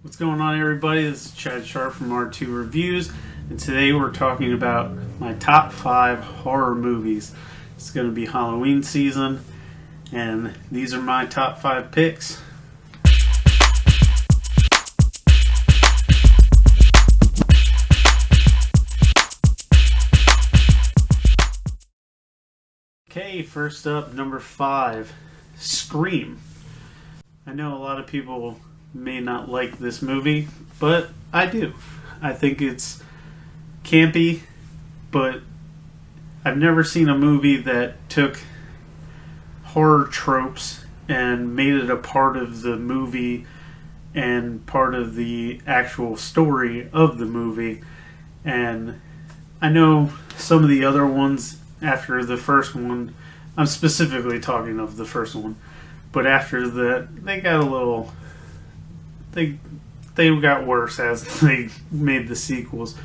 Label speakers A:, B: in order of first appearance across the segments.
A: What's going on, everybody? This is Chad Sharp from R2 Reviews, and today we're talking about my top 5 horror movies. It's going to be Halloween season, and these are my top 5 picks. Okay, first up, number 5, Scream. I know a lot of people may not like this movie, but I do. I think it's campy, but I've never seen a movie that took horror tropes and made it a part of the movie and part of the actual story of the movie. And I know some of the other ones after the first one, I'm specifically talking of the first one, but after that they got a little they got worse as they made the sequels.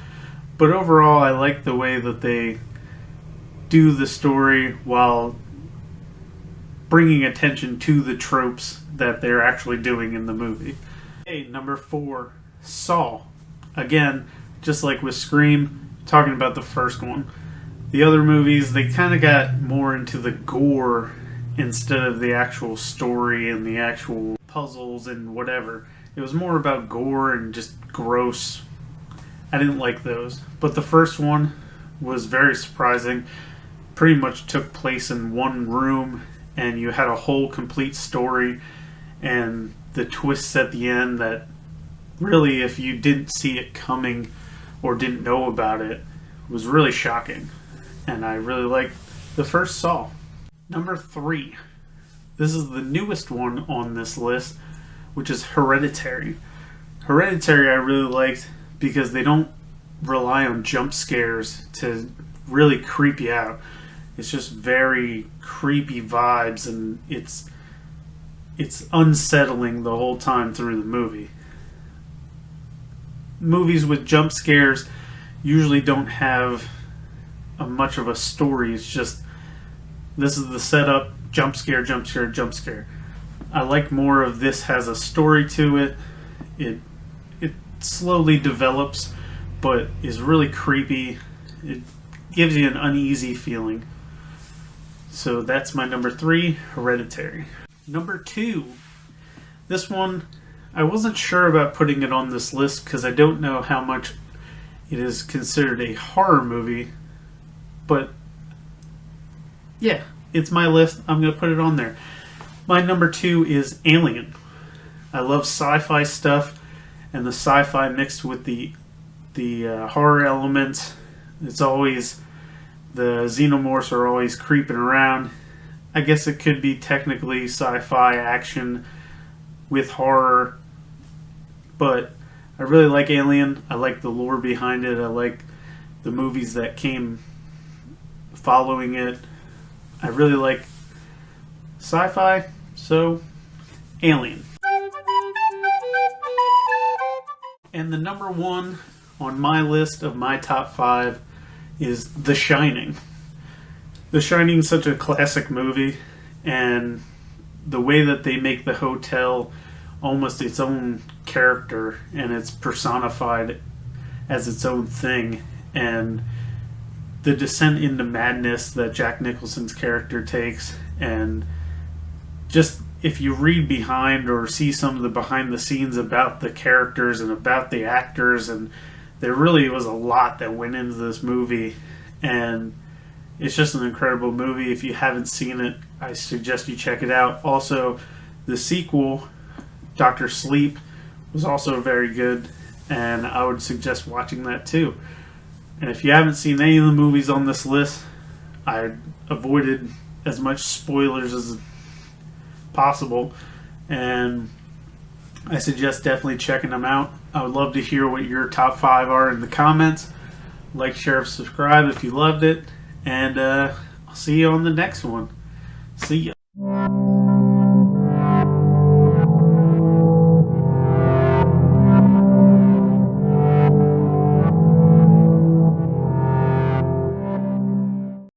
A: But overall, I like the way that they do the story while bringing attention to the tropes that they're actually doing in the movie. Okay, number 4, Saw. Again, just like with Scream, talking about the first one. The other movies, they kind of got more into the gore instead of the actual story and the actual puzzles and whatever. It was more about gore and just gross. I didn't like those. But the first one was very surprising. Pretty much took place in one room, and you had a whole complete story, and the twists at the end that really, if you didn't see it coming or didn't know about it, was really shocking. And I really liked the first Saw. Number 3. This is the newest one on this list, which is Hereditary. Hereditary I really liked because they don't rely on jump scares to really creep you out. It's just very creepy vibes, and it's unsettling the whole time through the movie. Movies with jump scares usually don't have much of a story. It's just, this is the setup, jump scare, jump scare, jump scare. I like more of this has a story to it. It slowly develops, but is really creepy. It gives you an uneasy feeling. So that's my number 3, Hereditary. Number 2, this one, I wasn't sure about putting it on this list because I don't know how much it is considered a horror movie, but yeah, it's my list. I'm going to put it on there. My number 2 is Alien. I love sci-fi stuff, and the sci-fi mixed with the horror elements. It's always, the xenomorphs are always creeping around. I guess it could be technically sci-fi action with horror, but I really like Alien. I like the lore behind it. I like the movies that came following it. I really like sci-fi, so Alien. And the number 1 on my list of my top 5 is The Shining. The Shining is such a classic movie, and the way that they make the hotel almost its own character, and it's personified as its own thing, and the descent into madness that Jack Nicholson's character takes, and just if you read behind or see some of the behind the scenes about the characters and about the actors, and there really was a lot that went into this movie, and it's just an incredible movie. If you haven't seen it, I suggest you check it out. Also, the sequel, Dr. Sleep, was also very good, and I would suggest watching that too. And if you haven't seen any of the movies on this list, I avoided as much spoilers as possible, and I suggest definitely checking them out. I would love to hear what your top 5 are in the comments. Like, share, subscribe if you loved it, and I'll see you on the next one. See ya.